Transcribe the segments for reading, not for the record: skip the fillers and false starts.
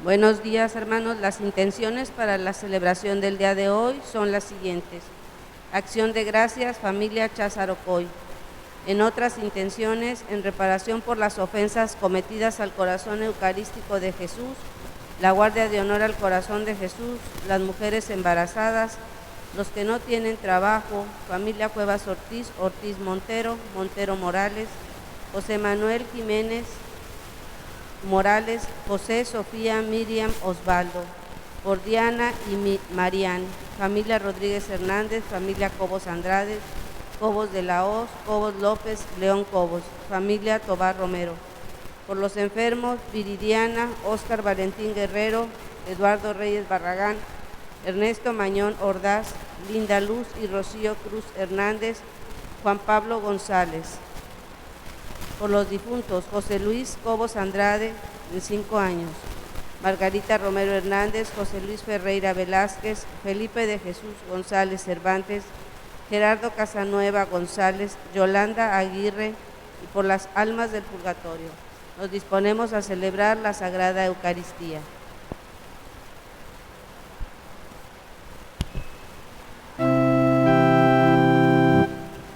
Buenos días, hermanos. Las intenciones para la celebración del día de hoy son las siguientes. Acción de gracias, familia Chazarocoy. En otras intenciones, en reparación por las ofensas cometidas al corazón eucarístico de Jesús, la Guardia de Honor al Corazón de Jesús, las mujeres embarazadas, los que no tienen trabajo, familia Cuevas Ortiz, Ortiz Montero, Montero Morales, José Manuel Jiménez Morales, José, Sofía, Miriam, Osvaldo, por Diana y Marián, familia Rodríguez Hernández, familia Cobos Andrade, Cobos de la Hoz, Cobos López, León Cobos, familia Tobar Romero, por los enfermos, Viridiana, Óscar Valentín Guerrero, Eduardo Reyes Barragán, Ernesto Mañón Ordaz, Linda Luz y Rocío Cruz Hernández, Juan Pablo González. Por los difuntos, José Luis Cobos Andrade, de 5 años, Margarita Romero Hernández, José Luis Ferreira Velázquez, Felipe de Jesús González Cervantes, Gerardo Casanueva González, Yolanda Aguirre, y por las almas del purgatorio. Nos disponemos a celebrar la Sagrada Eucaristía.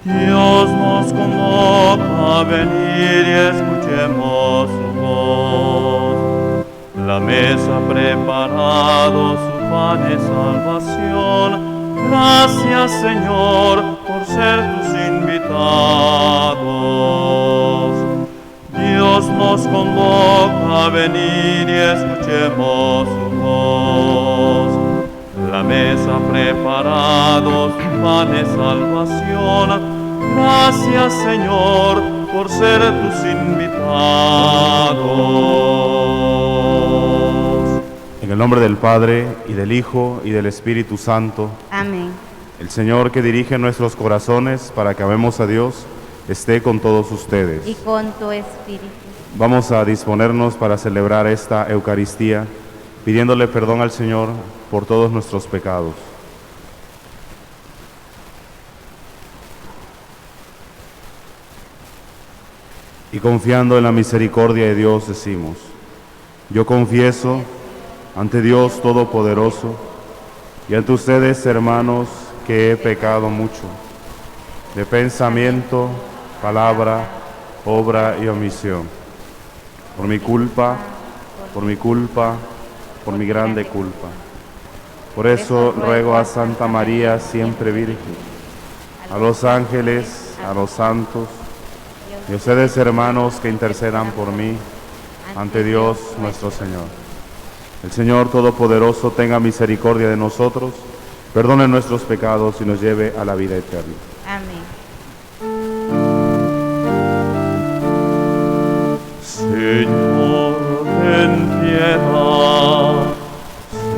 Dios nos convoca a venir y escuchemos su voz. La mesa ha preparado su pan de salvación. Gracias, Señor, por ser tus invitados. Dios nos convoca a venir y escuchemos su voz. La mesa ha preparado su pan de salvación. Gracias, Señor, por ser tus invitados. En el nombre del Padre, y del Hijo, y del Espíritu Santo. Amén. El Señor que dirige nuestros corazones para que amemos a Dios, esté con todos ustedes. Y con tu espíritu. Vamos a disponernos para celebrar esta Eucaristía, pidiéndole perdón al Señor por todos nuestros pecados. Y confiando en la misericordia de Dios decimos: yo confieso ante Dios Todopoderoso y ante ustedes, hermanos, que he pecado mucho, de pensamiento, palabra, obra y omisión, por mi culpa, por mi grande culpa. Por eso ruego a Santa María, siempre Virgen, a los ángeles, a los santos, y a ustedes, hermanos, que intercedan por mí ante Dios nuestro Señor. El Señor Todopoderoso tenga misericordia de nosotros, perdone nuestros pecados y nos lleve a la vida eterna. Amén. Señor, ten piedad.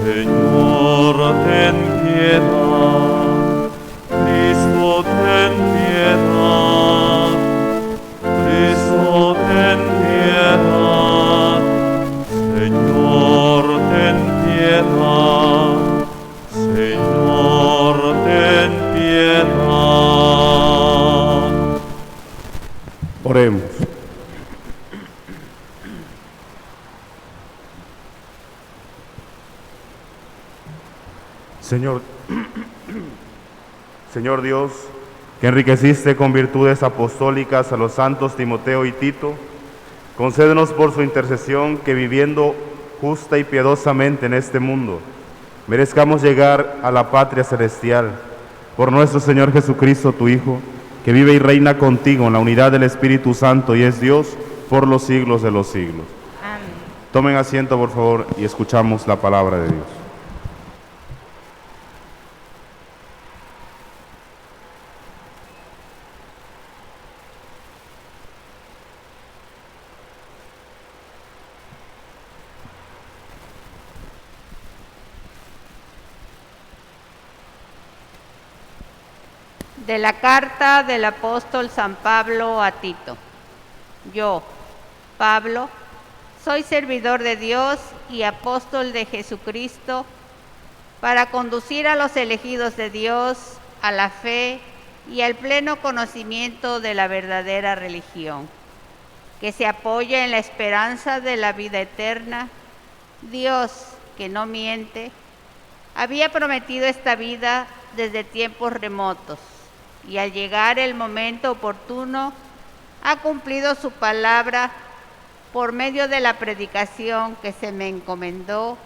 Señor, ten piedad. Cristo, ten piedad. Cristo, ten piedad. Señor, ten piedad. Señor, ten piedad. Oremos. Señor Dios, que enriqueciste con virtudes apostólicas a los santos Timoteo y Tito, concédenos por su intercesión que, viviendo justa y piadosamente en este mundo, merezcamos llegar a la patria celestial, por nuestro Señor Jesucristo, tu Hijo, que vive y reina contigo en la unidad del Espíritu Santo y es Dios por los siglos de los siglos. Amén. Tomen asiento, por favor, y escuchamos la palabra de Dios. De la carta del apóstol San Pablo a Tito. Yo, Pablo, soy servidor de Dios y apóstol de Jesucristo para conducir a los elegidos de Dios a la fe y al pleno conocimiento de la verdadera religión, que se apoya en la esperanza de la vida eterna Dios, que no miente, había prometido esta vida desde tiempos remotos y al llegar el momento oportuno ha cumplido su palabra por medio de la predicación que se me encomendó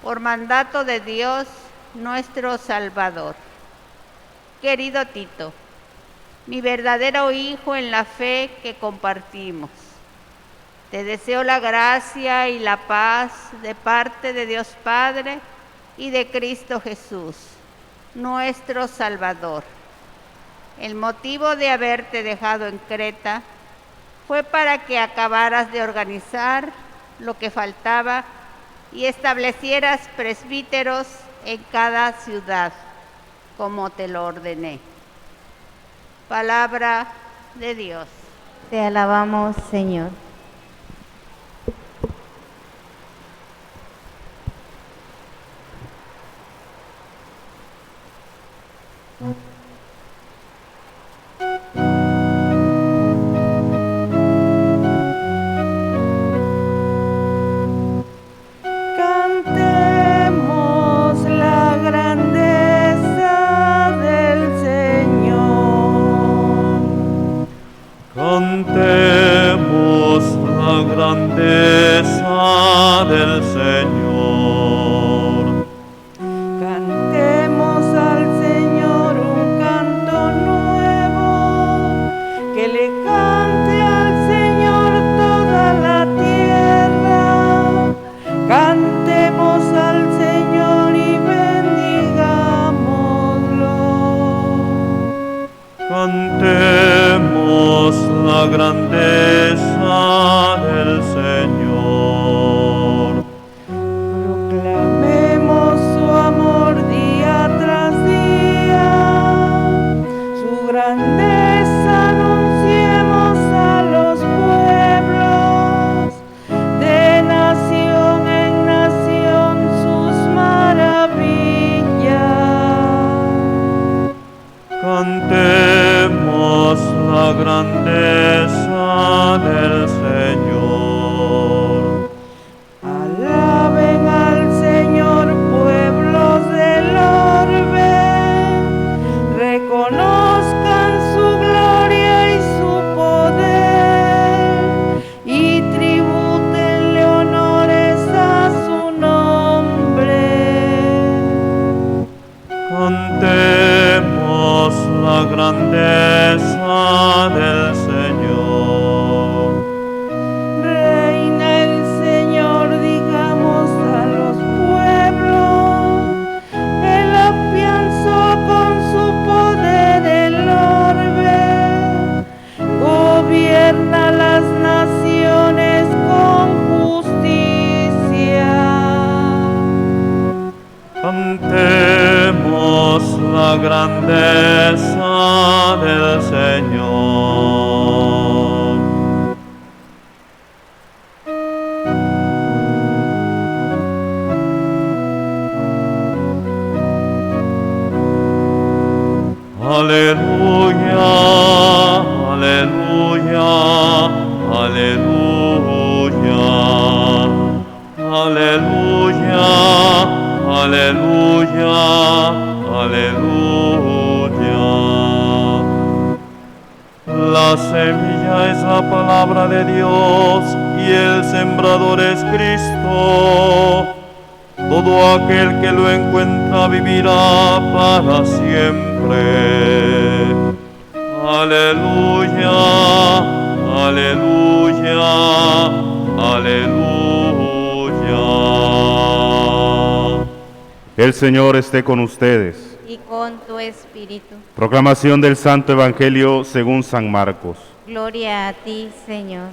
por mandato de Dios nuestro Salvador. Querido Tito, mi verdadero hijo en la fe que compartimos, te deseo la gracia y la paz de parte de Dios Padre y de Cristo Jesús, nuestro Salvador. El motivo de haberte dejado en Creta fue para que acabaras de organizar lo que faltaba y establecieras presbíteros en cada ciudad, como te lo ordené. Palabra de Dios. Te alabamos, Señor. Cantemos la grandeza del Señor. Cantemos la grandeza del Señor. Cantemos al Señor un canto nuevo, que le cante al Señor toda la tierra. Cantemos al Señor y bendigámoslo. Cantemos la grandeza del Señor. Proclamemos su amor día tras día, su grandeza anunciemos a los pueblos, de nación en nación sus maravillas. Cantemos la grandeza del Señor. Alaben al Señor, pueblos del orbe, reconozcan su gloria y su poder, y tribútenle honores a su nombre. Cantemos la grandeza del Señor. Reina el Señor, digamos a los pueblos, Él afianzó con su poder el orbe, gobierna las naciones con justicia. Cantemos la grandeza del Señor. Aleluya, aleluya, aleluya, aleluya, aleluya, aleluya. La semilla es la palabra de Dios y el sembrador es Cristo. Todo aquel que lo encuentra vivirá para siempre. Aleluya, aleluya, aleluya. El Señor esté con ustedes. Y con tu espíritu. Proclamación del Santo Evangelio según San Marcos. Gloria a ti, Señor.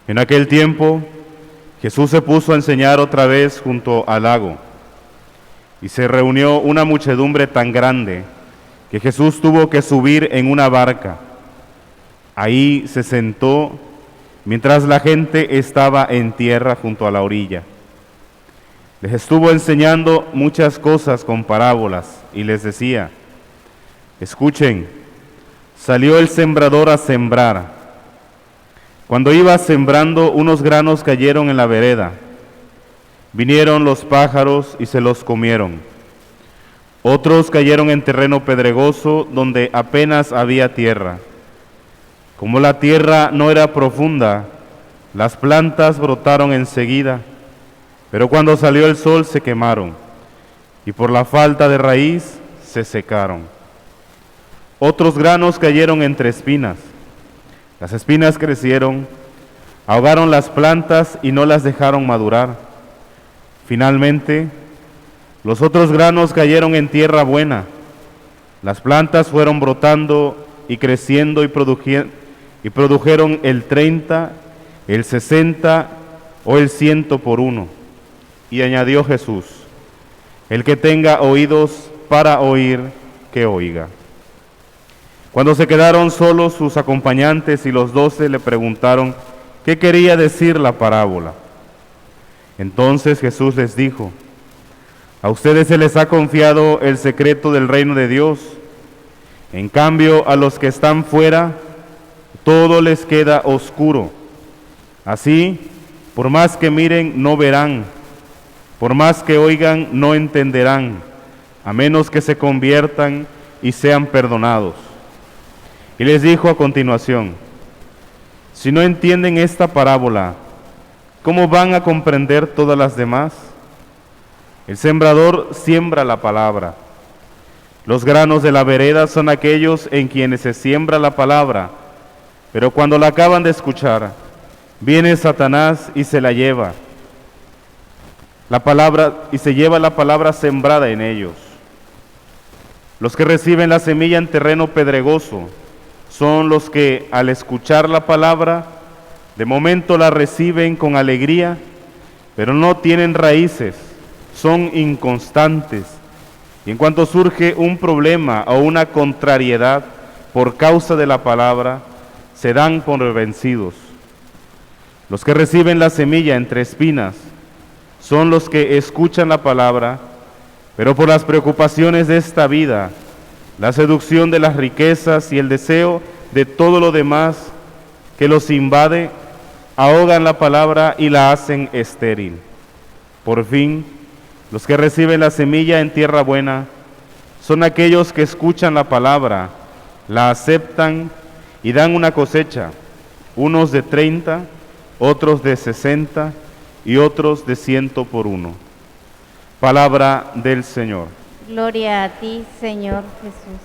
En aquel tiempo, Jesús se puso a enseñar otra vez junto al lago, y se reunió una muchedumbre tan grande que Jesús tuvo que subir en una barca. Ahí se sentó mientras la gente estaba en tierra junto a la orilla. Les estuvo enseñando muchas cosas con parábolas y les decía: escuchen, salió el sembrador a sembrar. Cuando iba sembrando, unos granos cayeron en la vereda. Vinieron los pájaros y se los comieron. Otros cayeron en terreno pedregoso, donde apenas había tierra. Como la tierra no era profunda, las plantas brotaron enseguida, pero cuando salió el sol se quemaron, y por la falta de raíz se secaron. Otros granos cayeron entre espinas. Las espinas crecieron, ahogaron las plantas y no las dejaron madurar. Finalmente, los otros granos cayeron en tierra buena. Las plantas fueron brotando y creciendo y produjeron el 30, el 60 o el 100 por uno. Y añadió Jesús: el que tenga oídos para oír, que oiga. Cuando se quedaron solos sus acompañantes y los 12 le preguntaron qué quería decir la parábola. Entonces Jesús les dijo: a ustedes se les ha confiado el secreto del reino de Dios. En cambio, a los que están fuera, todo les queda oscuro. Así, por más que miren, no verán. Por más que oigan, no entenderán, a menos que se conviertan y sean perdonados. Y les dijo a continuación: si no entienden esta parábola, ¿cómo van a comprender todas las demás? El sembrador siembra la palabra. Los granos de la vereda son aquellos en quienes se siembra la palabra, pero cuando la acaban de escuchar, viene Satanás y se la lleva. Se lleva la palabra sembrada en ellos. Los que reciben la semilla en terreno pedregoso son los que, al escuchar la palabra, de momento la reciben con alegría, pero no tienen raíces, son inconstantes, y en cuanto surge un problema o una contrariedad por causa de la palabra, se dan por vencidos. Los que reciben la semilla entre espinas son los que escuchan la palabra, pero por las preocupaciones de esta vida, la seducción de las riquezas y el deseo de todo lo demás que los invade, ahogan la palabra y la hacen estéril. Por fin, los que reciben la semilla en tierra buena son aquellos que escuchan la palabra, la aceptan y dan una cosecha, unos de 30, otros de 60 y otros de 100 por uno. Palabra del Señor. Gloria a ti, Señor Jesús.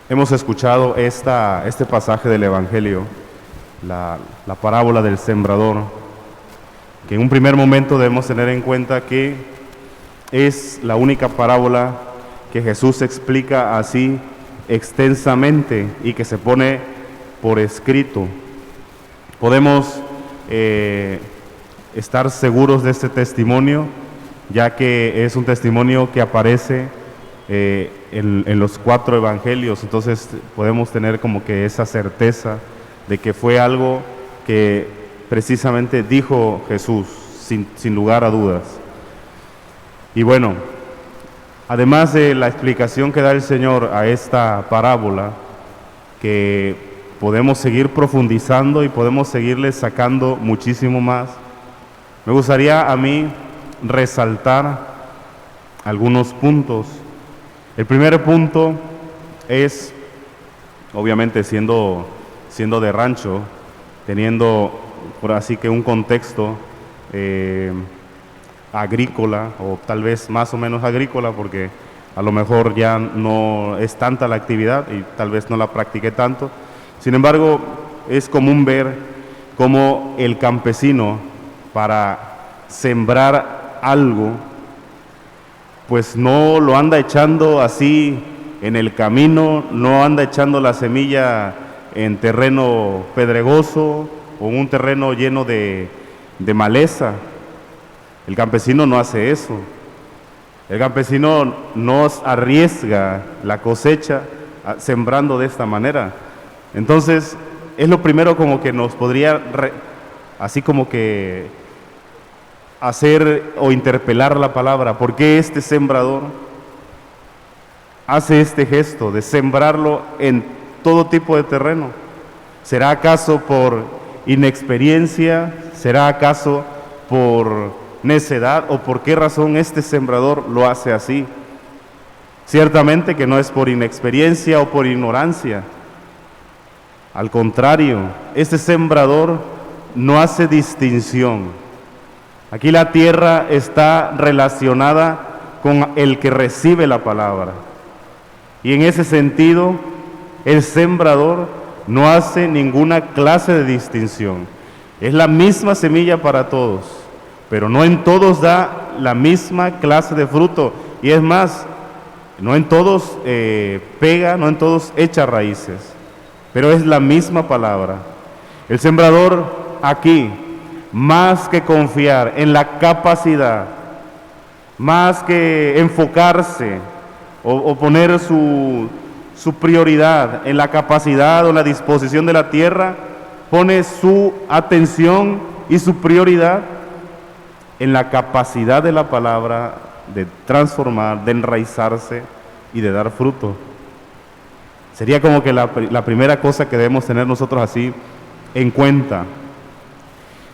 Hemos escuchado este pasaje del Evangelio, la parábola del sembrador, que en un primer momento debemos tener en cuenta que es la única parábola que Jesús explica así extensamente y que se pone por escrito. Podemos estar seguros de este testimonio, ya que es un testimonio que aparece en los 4 evangelios. Entonces podemos tener como que esa certeza de que fue algo que precisamente dijo Jesús, sin lugar a dudas. Y bueno, además de la explicación que da el Señor a esta parábola, que podemos seguir profundizando y podemos seguirle sacando muchísimo más, me gustaría a mí resaltar algunos puntos. El primer punto es, obviamente siendo de rancho, teniendo por así que un contexto agrícola, o tal vez más o menos agrícola, porque a lo mejor ya no es tanta la actividad y tal vez no la practiqué tanto. Sin embargo, es común ver cómo el campesino, para sembrar algo, pues no lo anda echando así en el camino, no anda echando la semilla en terreno pedregoso o en un terreno lleno de maleza. El campesino no hace eso. El campesino no arriesga la cosecha sembrando de esta manera, Entonces, es lo primero como que nos podría, así como que hacer o interpelar la palabra. ¿Por qué este sembrador hace este gesto de sembrarlo en todo tipo de terreno? ¿Será acaso por inexperiencia? ¿Será acaso por necedad? ¿O por qué razón este sembrador lo hace así? Ciertamente que no es por inexperiencia o por ignorancia. Al contrario, este sembrador no hace distinción. Aquí la tierra está relacionada con el que recibe la palabra. Y en ese sentido, el sembrador no hace ninguna clase de distinción. Es la misma semilla para todos, pero no en todos da la misma clase de fruto. Y es más, no en todos pega, no en todos echa raíces, pero es la misma palabra. El sembrador aquí, más que confiar en la capacidad, más que enfocarse o poner su prioridad en la capacidad o la disposición de la tierra, pone su atención y su prioridad en la capacidad de la palabra de transformar, de enraizarse y de dar fruto. Sería como que la primera cosa que debemos tener nosotros así en cuenta.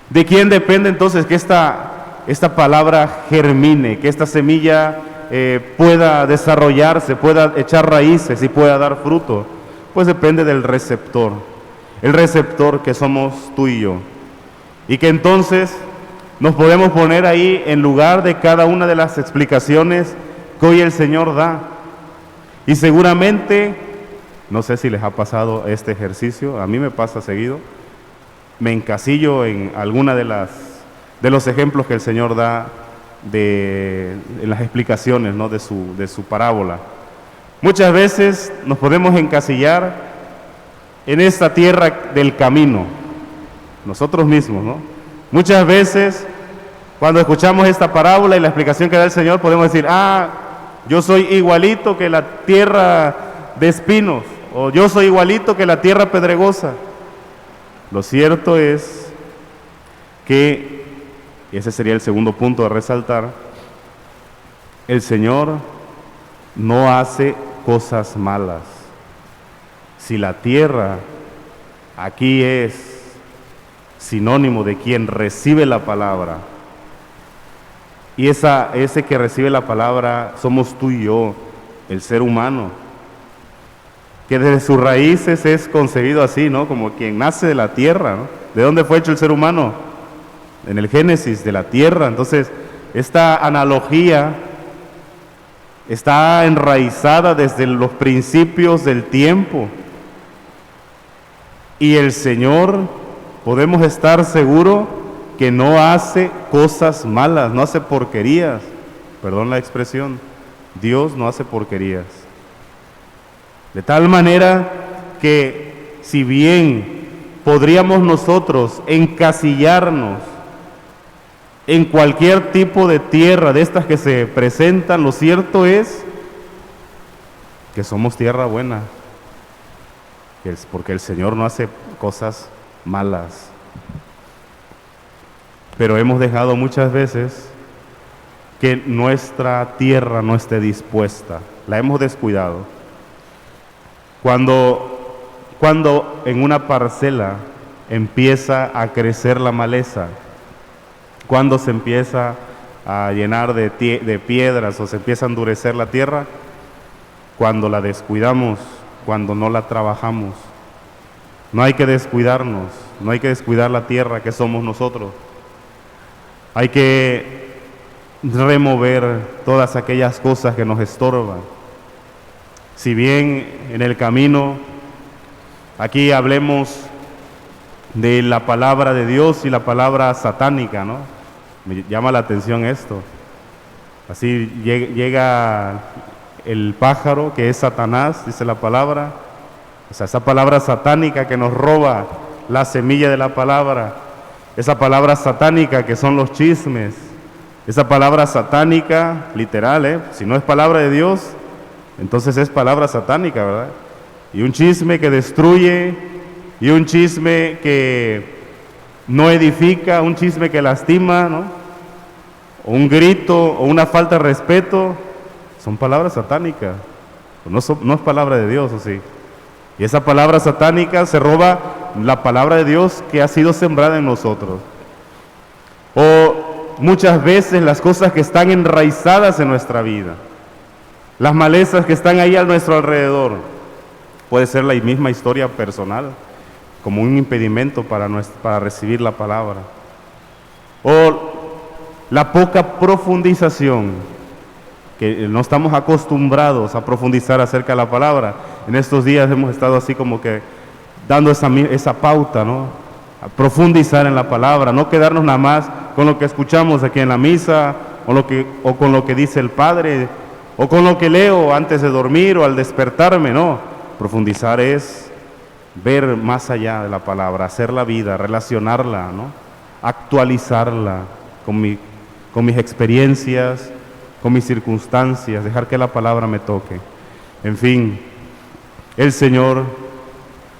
¿De quién depende entonces que esta palabra germine, que esta semilla pueda desarrollarse, pueda echar raíces y pueda dar fruto? Pues depende del receptor, el receptor que somos tú y yo. Y que entonces nos podemos poner ahí en lugar de cada una de las explicaciones que hoy el Señor da. Y seguramente, no sé si les ha pasado este ejercicio, a mí me pasa seguido, me encasillo en alguna de los ejemplos que el Señor da en las explicaciones, ¿no?, de su parábola. Muchas veces nos podemos encasillar en esta tierra del camino, nosotros mismos, ¿no? Muchas veces cuando escuchamos esta parábola y la explicación que da el Señor, podemos decir, yo soy igualito que la tierra de espinos, o yo soy igualito que la tierra pedregosa. Lo cierto es que, y ese sería el segundo punto a resaltar, el Señor no hace cosas malas. Si la tierra aquí es sinónimo de quien recibe la palabra, y ese que recibe la palabra somos tú y yo, el ser humano, que desde sus raíces es concebido así, ¿no?, como quien nace de la tierra, ¿no? ¿De dónde fue hecho el ser humano? En el Génesis, de la tierra. Entonces, esta analogía está enraizada desde los principios del tiempo. Y el Señor, podemos estar seguros que no hace cosas malas, no hace porquerías. Perdón la expresión, Dios no hace porquerías. De tal manera que si bien podríamos nosotros encasillarnos en cualquier tipo de tierra de estas que se presentan, lo cierto es que somos tierra buena, porque el Señor no hace cosas malas. Pero hemos dejado muchas veces que nuestra tierra no esté dispuesta, la hemos descuidado. Cuando en una parcela empieza a crecer la maleza, cuando se empieza a llenar de piedras o se empieza a endurecer la tierra, cuando la descuidamos, cuando no la trabajamos. No hay que descuidarnos, no hay que descuidar la tierra que somos nosotros. Hay que remover todas aquellas cosas que nos estorban. Si bien en el camino, aquí hablemos de la palabra de Dios y la palabra satánica, ¿no? Me llama la atención esto. Así llega el pájaro, que es Satanás, dice la palabra. O sea, esa palabra satánica que nos roba la semilla de la palabra. Esa palabra satánica que son los chismes. Esa palabra satánica, literal, si no es palabra de Dios, entonces es palabra satánica, ¿verdad? y un chisme que destruye, y un chisme que no edifica, un chisme que lastima, ¿no? O un grito, o una falta de respeto, son palabras satánicas, no es palabra de Dios, ¿o sí? Y esa palabra satánica se roba la palabra de Dios que ha sido sembrada en nosotros. O muchas veces las cosas que están enraizadas en nuestra vida, las malezas que están ahí a nuestro alrededor, puede ser la misma historia personal, como un impedimento para recibir la palabra. O la poca profundización, que no estamos acostumbrados a profundizar acerca de la palabra. En estos días hemos estado así como que dando esa pauta, ¿no? A profundizar en la palabra, no quedarnos nada más con lo que escuchamos aquí en la misa, o con lo que dice el Padre, o con lo que leo antes de dormir o al despertarme, no. Profundizar es ver más allá de la palabra, hacer la vida, relacionarla, ¿no? Actualizarla con mis experiencias, con mis circunstancias, dejar que la palabra me toque. En fin, el Señor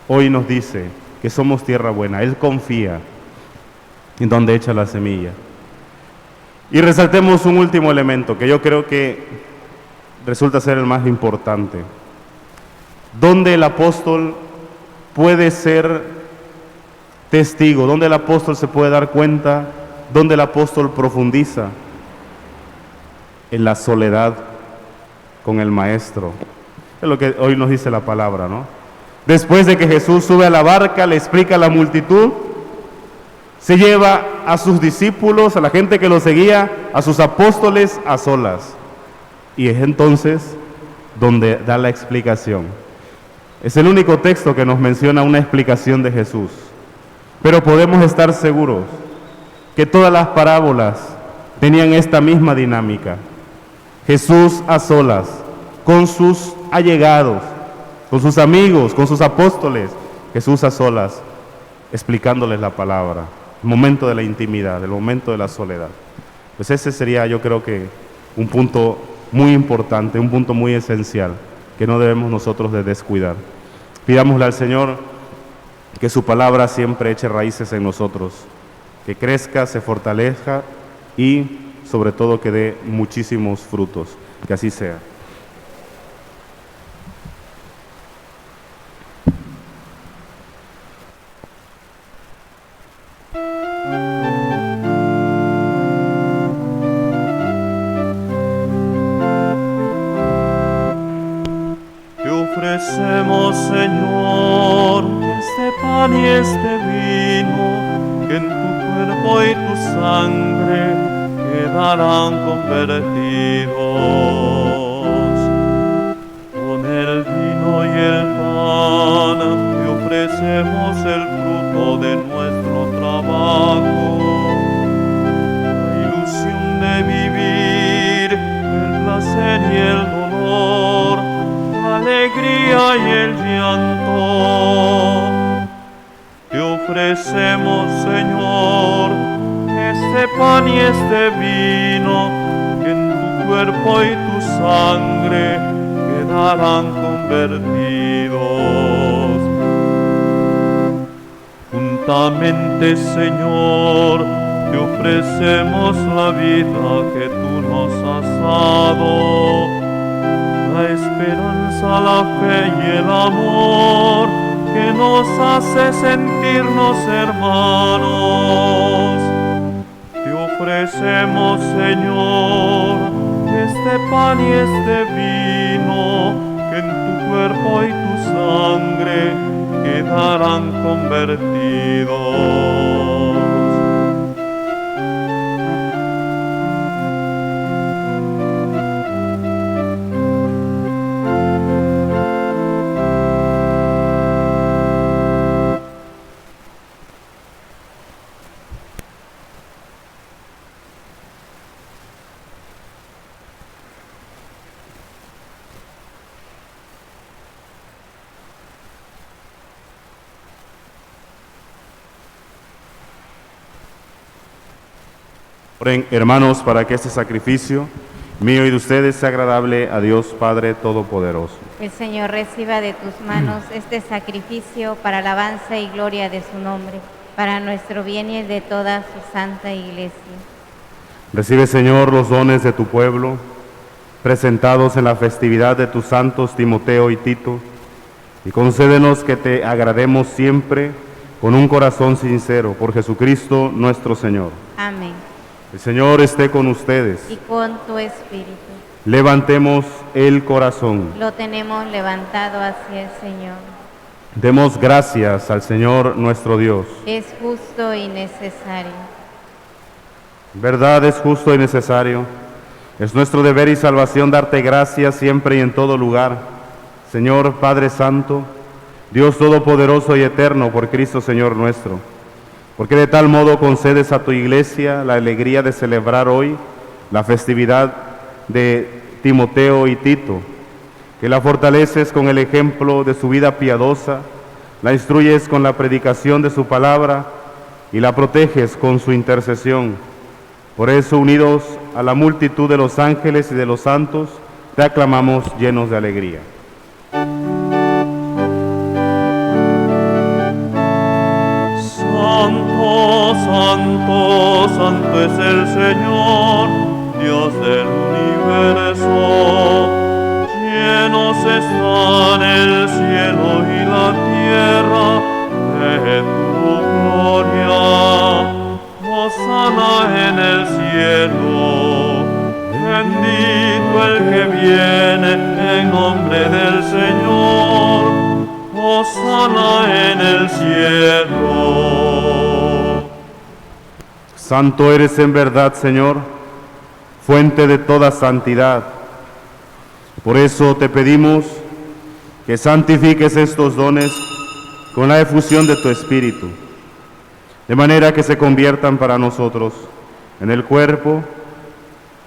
hoy nos dice que somos tierra buena. Él confía en donde echa la semilla. Y resaltemos un último elemento que yo creo que resulta ser el más importante. Donde el apóstol puede ser testigo, donde el apóstol se puede dar cuenta, donde el apóstol profundiza, en la soledad con el Maestro. Es lo que hoy nos dice la palabra, ¿no? Después de que Jesús sube a la barca, le explica a la multitud, se lleva a sus discípulos, a la gente que lo seguía, a sus apóstoles a solas. Y es entonces donde da la explicación. Es el único texto que nos menciona una explicación de Jesús. Pero podemos estar seguros que todas las parábolas tenían esta misma dinámica. Jesús a solas, con sus allegados, con sus amigos, con sus apóstoles. Jesús a solas, explicándoles la palabra. El momento de la intimidad, el momento de la soledad. Pues ese sería, yo creo que, un punto muy importante, un punto muy esencial, que no debemos nosotros de descuidar. Pidámosle al Señor que su palabra siempre eche raíces en nosotros, que crezca, se fortalezca y sobre todo que dé muchísimos frutos. Que así sea. Te ofrecemos, Señor, este pan y este vino, que en tu cuerpo y tu sangre quedarán convertidos. Con el vino y el pan te ofrecemos el fruto de nuestro trabajo, la ilusión de vivir, el placer y el dolor, la alegría y el llanto. Te ofrecemos, Señor, este pan y este vino, que en tu cuerpo y tu sangre quedarán convertidos. Juntamente, Señor, te ofrecemos la vida que tú nos has dado, la esperanza, la fe y el amor que nos hace sentirnos hermanos. Te ofrecemos, Señor, este pan y este vino, que en tu cuerpo y tu sangre quedarán convertidos. Oren, hermanos, para que este sacrificio mío y de ustedes sea agradable a Dios Padre Todopoderoso. El Señor reciba de tus manos este sacrificio para alabanza y gloria de su nombre, para nuestro bien y el de toda su santa Iglesia. Recibe, Señor, los dones de tu pueblo, presentados en la festividad de tus santos Timoteo y Tito, y concédenos que te agrademos siempre con un corazón sincero, por Jesucristo nuestro Señor. Amén. El Señor esté con ustedes. Y con tu espíritu. Levantemos el corazón. Lo tenemos levantado hacia el Señor. Demos gracias al Señor nuestro Dios. Es justo y necesario. Verdad, es justo y necesario. Es nuestro deber y salvación darte gracias siempre y en todo lugar. Señor Padre Santo, Dios Todopoderoso y Eterno, por Cristo Señor nuestro, porque de tal modo concedes a tu Iglesia la alegría de celebrar hoy la festividad de Timoteo y Tito, que la fortaleces con el ejemplo de su vida piadosa, la instruyes con la predicación de su palabra y la proteges con su intercesión. Por eso, unidos a la multitud de los ángeles y de los santos, te aclamamos llenos de alegría. Santo, santo, santo es el Señor, Dios del universo. Llenos están el cielo y la tierra de tu gloria. Hosana en el cielo, bendito el que viene en nombre del Señor. Hosana en el cielo. Santo eres en verdad, Señor, fuente de toda santidad. Por eso te pedimos que santifiques estos dones con la efusión de tu Espíritu, de manera que se conviertan para nosotros en el cuerpo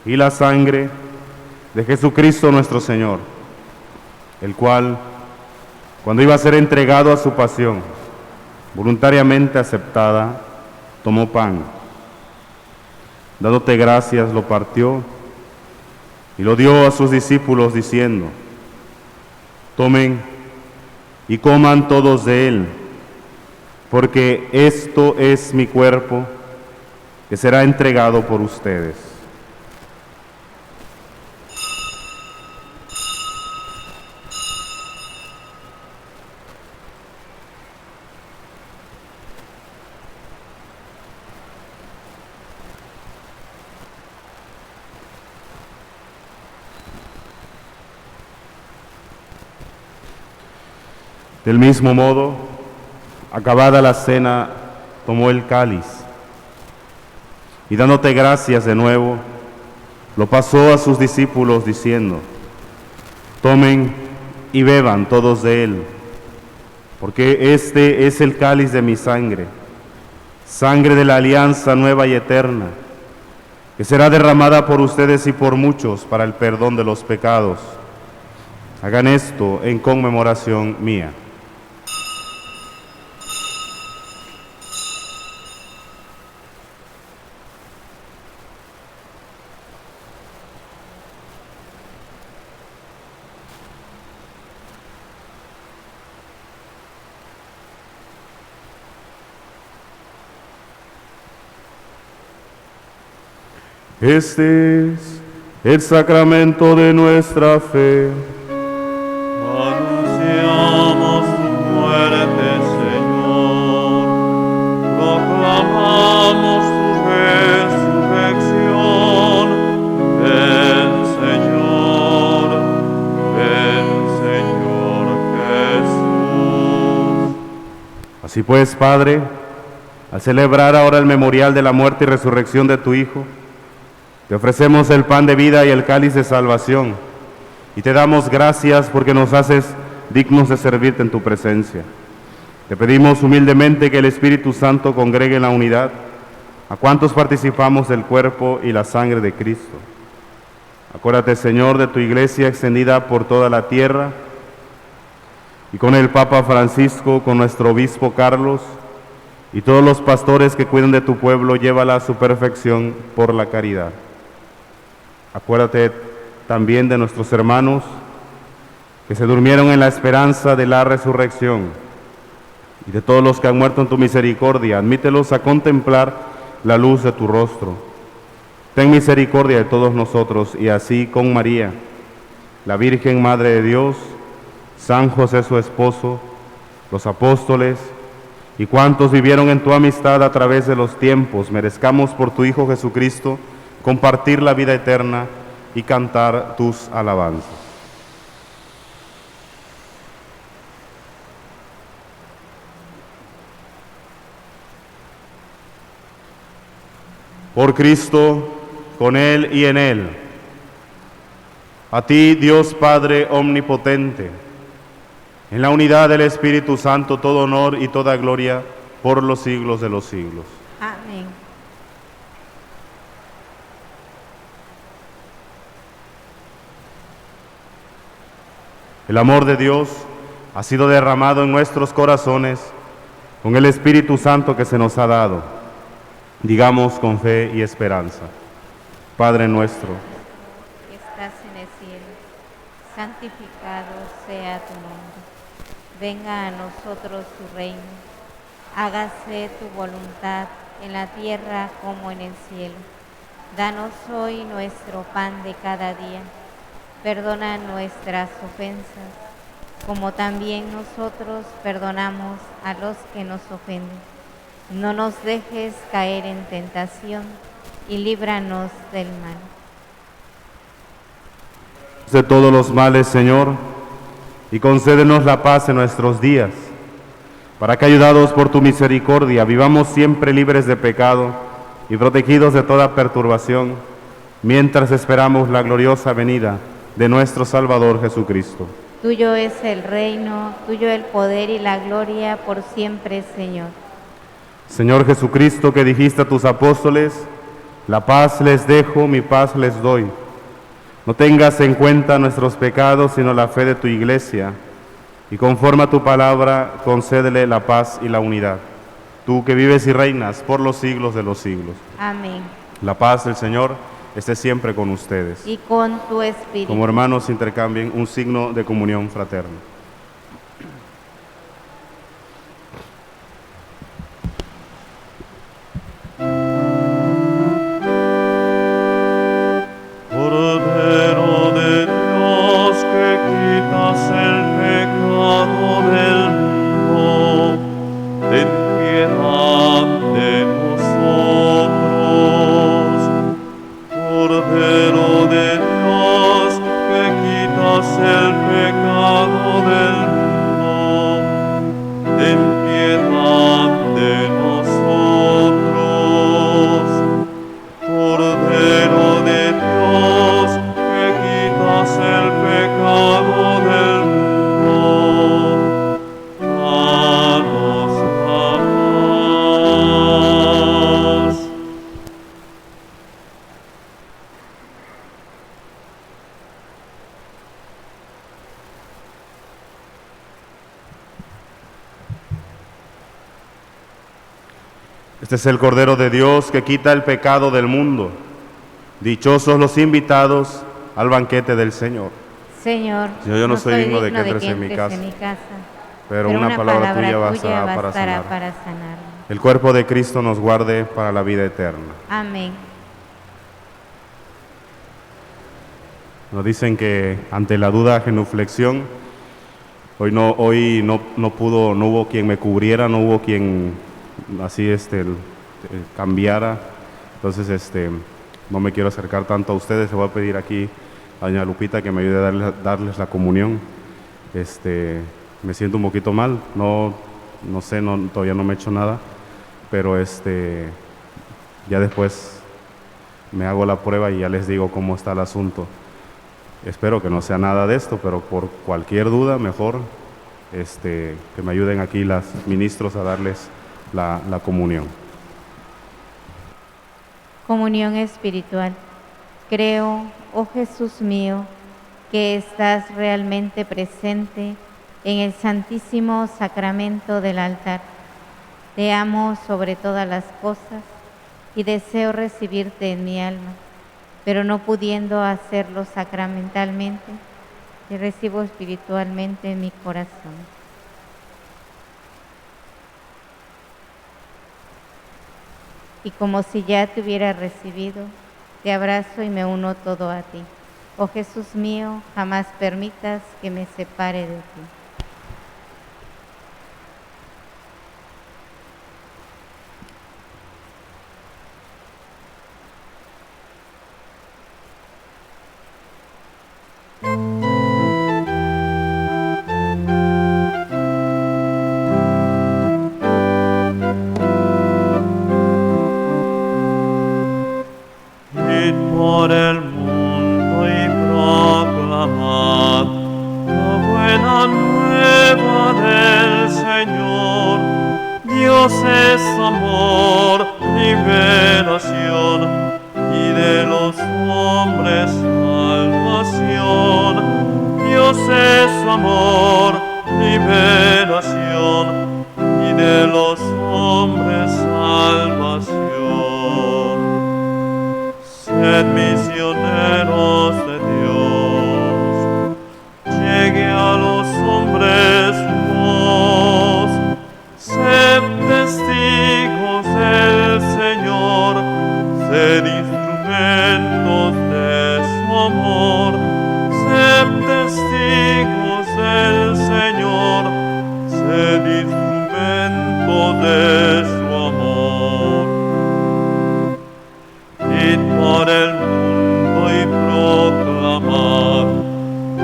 y la sangre de Jesucristo nuestro Señor, el cual, cuando iba a ser entregado a su pasión, voluntariamente aceptada, tomó pan. Dándote gracias, lo partió y lo dio a sus discípulos diciendo: tomen y coman todos de él, porque esto es mi cuerpo que será entregado por ustedes. Del mismo modo, acabada la cena, tomó el cáliz y dándote gracias de nuevo, lo pasó a sus discípulos diciendo: tomen y beban todos de él, porque este es el cáliz de mi sangre, sangre de la alianza nueva y eterna, que será derramada por ustedes y por muchos para el perdón de los pecados. Hagan esto en conmemoración mía. Este es el sacramento de nuestra fe. Anunciamos tu muerte, Señor. Proclamamos tu resurrección. Ven, Señor. Ven, Señor Jesús. Así pues, Padre, al celebrar ahora el memorial de la muerte y resurrección de tu Hijo, te ofrecemos el pan de vida y el cáliz de salvación, y te damos gracias porque nos haces dignos de servirte en tu presencia. Te pedimos humildemente que el Espíritu Santo congregue en la unidad a cuantos participamos del cuerpo y la sangre de Cristo. Acuérdate, Señor, de tu Iglesia extendida por toda la tierra, y con el Papa Francisco, con nuestro Obispo Carlos, y todos los pastores que cuidan de tu pueblo, llévala a su perfección por la caridad. Acuérdate también de nuestros hermanos que se durmieron en la esperanza de la resurrección y de todos los que han muerto en tu misericordia. Admítelos a contemplar la luz de tu rostro. Ten misericordia de todos nosotros y así con María, la Virgen Madre de Dios, San José su esposo, los apóstoles y cuantos vivieron en tu amistad a través de los tiempos, merezcamos por tu Hijo Jesucristo compartir la vida eterna y cantar tus alabanzas. Por Cristo, con Él y en Él, a ti, Dios Padre omnipotente, en la unidad del Espíritu Santo, todo honor y toda gloria por los siglos de los siglos. Amén. El amor de Dios ha sido derramado en nuestros corazones con el Espíritu Santo que se nos ha dado. Digamos con fe y esperanza: Padre nuestro, Que estás en el cielo, santificado sea tu nombre. Venga a nosotros tu reino. Hágase tu voluntad en la tierra como en el cielo. Danos hoy nuestro pan de cada día. Perdona nuestras ofensas, como también nosotros perdonamos a los que nos ofenden. No nos dejes caer en tentación y líbranos del mal. de todos los males, Señor, y concédenos la paz en nuestros días, para que, ayudados por tu misericordia, vivamos siempre libres de pecado y protegidos de toda perturbación, mientras esperamos la gloriosa venida de nuestro Salvador Jesucristo. Tuyo es el reino, tuyo el poder y la gloria por siempre, Señor. Señor Jesucristo, que dijiste a tus apóstoles: la paz les dejo, mi paz les doy. No tengas en cuenta nuestros pecados, sino la fe de tu Iglesia, y conforme a tu palabra, concédele la paz y la unidad. Tú que vives y reinas por los siglos de los siglos. Amén. La paz del Señor esté siempre con ustedes. Y con tu espíritu. Como hermanos, intercambien un signo de comunión fraterna. Cordero de Dios, que quitas el pecado del mundo, ten piedad de nosotros. Cordero de Dios, que quitas el pecado del mundo, ten piedad de nosotros. Cordero de Dios, que quitas el pecado del mundo, danos la paz. Este es el Cordero de Dios que quita el pecado del mundo. Dichosos los invitados al banquete del Señor. Señor, Yo no soy soy digno de que digno entres en mi casa, casa, pero una palabra tuya bastará para bastará sanar. para sanar. El cuerpo de Cristo nos guarde para la vida eterna. Amén. Nos dicen que ante la duda, genuflexión, hoy no hubo quien me cubriera, no hubo quien así cambiara. Entonces no me quiero acercar tanto a ustedes. Le voy a pedir aquí a doña Lupita que me ayude a darles la comunión. Me siento un poquito mal, no sé, todavía no me he hecho nada, pero ya después me hago la prueba y ya les digo cómo está el asunto. Espero que no sea nada de esto, pero por cualquier duda, mejor que me ayuden aquí los ministros a darles la comunión. Comunión espiritual. Creo, oh Jesús mío, que estás realmente presente en el santísimo sacramento del altar. Te amo sobre todas las cosas y deseo recibirte en mi alma. pero no pudiendo hacerlo sacramentalmente, te recibo espiritualmente en mi corazón. Y como si ya te hubiera recibido, te abrazo y me uno todo a ti. Oh Jesús mío, jamás permitas que me separe de ti. Id por el mundo y proclamad la buena nueva del Señor. Dios es amor, liberación, y de los hombres salvación. Dios es amor, liberación, y de los hombres salvación. Sed misioneros de Dios, llegue a los hombres vos, sed testigos del Señor, sed instrumentos de su amor, sed testigos del Señor, sed instrumentos de su amor. Id por el mundo y proclamad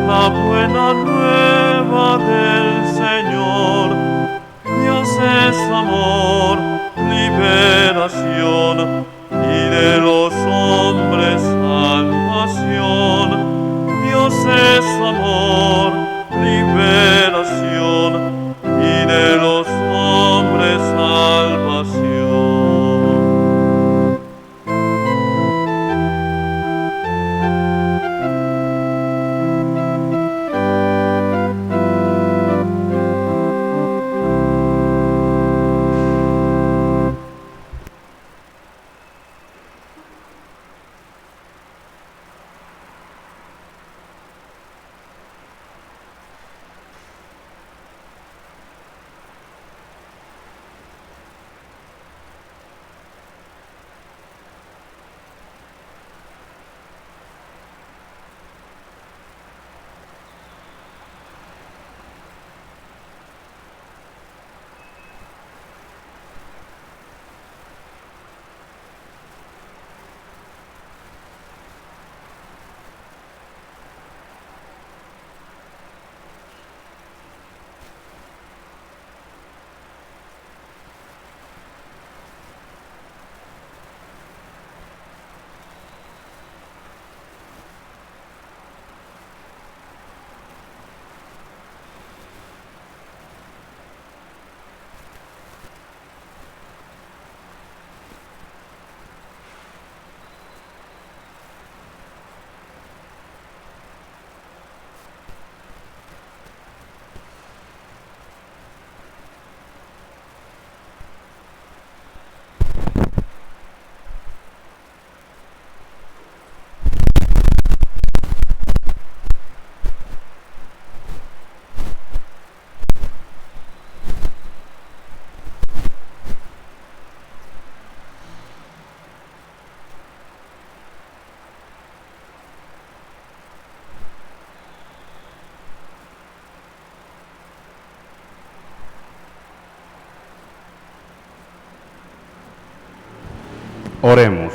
la buena nueva del Señor. Dios es amor, liberación, y de los hombres salvación. Dios es amor, liberación, y de los hombres salvación. Oremos.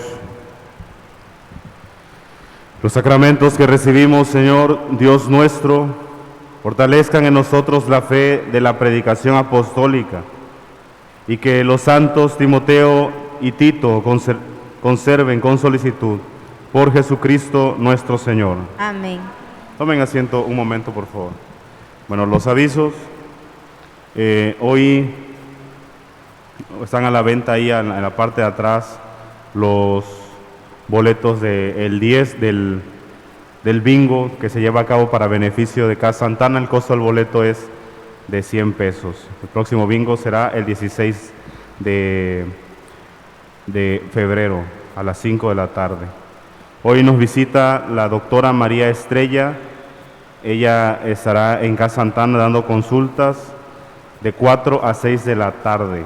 Los sacramentos que recibimos, Señor Dios nuestro, fortalezcan en nosotros la fe de la predicación apostólica y que los santos Timoteo y Tito conserven con solicitud por Jesucristo nuestro Señor. Amén. Tomen asiento un momento, por favor. Bueno, los avisos. Hoy están a la venta ahí en la parte de atrás los boletos del 10 del bingo que se lleva a cabo para beneficio de Casa Santana. El costo del boleto es de 100 pesos. El próximo bingo será el 16 de febrero a las 5 de la tarde. Hoy nos visita la doctora María Estrella. Ella estará en Casa Santa Ana dando consultas de 4 a 6 de la tarde.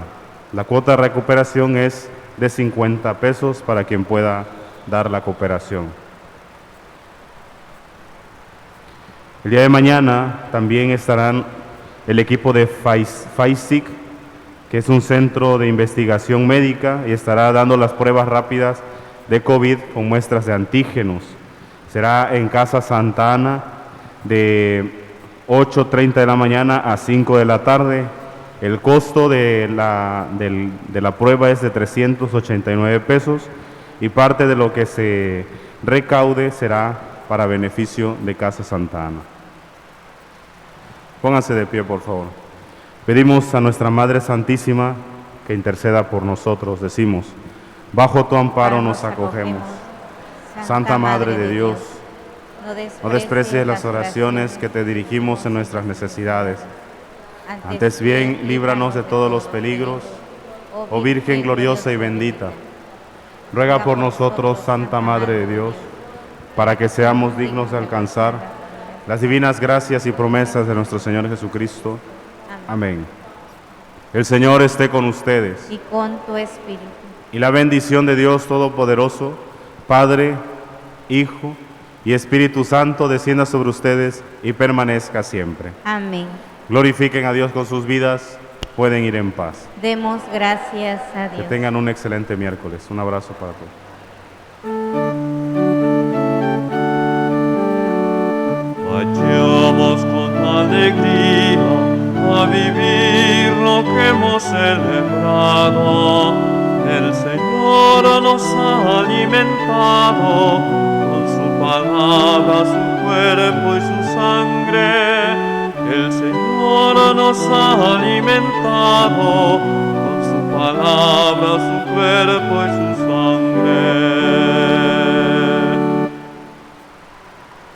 La cuota de recuperación es de 50 pesos para quien pueda dar la cooperación. El día de mañana también estarán el equipo de FAISIC, que es un centro de investigación médica, y estará dando las pruebas rápidas de COVID con muestras de antígenos. Será en Casa Santa Ana de 8:30 de la mañana a 5 de la tarde. El costo de la prueba es de 389 pesos y parte de lo que se recaude será para beneficio de Casa Santa Ana. Pónganse de pie, por favor. Pedimos a nuestra Madre Santísima que interceda por nosotros. Decimos: bajo tu amparo nos acogemos. Santa Madre de Dios, no desprecies las oraciones que te dirigimos en nuestras necesidades. Antes bien, líbranos de todos los peligros, oh Virgen gloriosa y bendita. Ruega por nosotros, Santa Madre de Dios, para que seamos dignos de alcanzar las divinas gracias y promesas de nuestro Señor Jesucristo. Amén. El Señor esté con ustedes. Y con tu espíritu. Y la bendición de Dios Todopoderoso, Padre, Hijo y Espíritu Santo, descienda sobre ustedes y permanezca siempre. Amén. Glorifiquen a Dios con sus vidas. Pueden ir en paz. Demos gracias a Que Dios. tengan un excelente miércoles. Un abrazo para todos. Vayamos con alegría a vivir lo que hemos celebrado. El Señor nos ha alimentado con su palabra, su cuerpo y su sangre. El Señor nos ha alimentado con su palabra, su cuerpo y su sangre.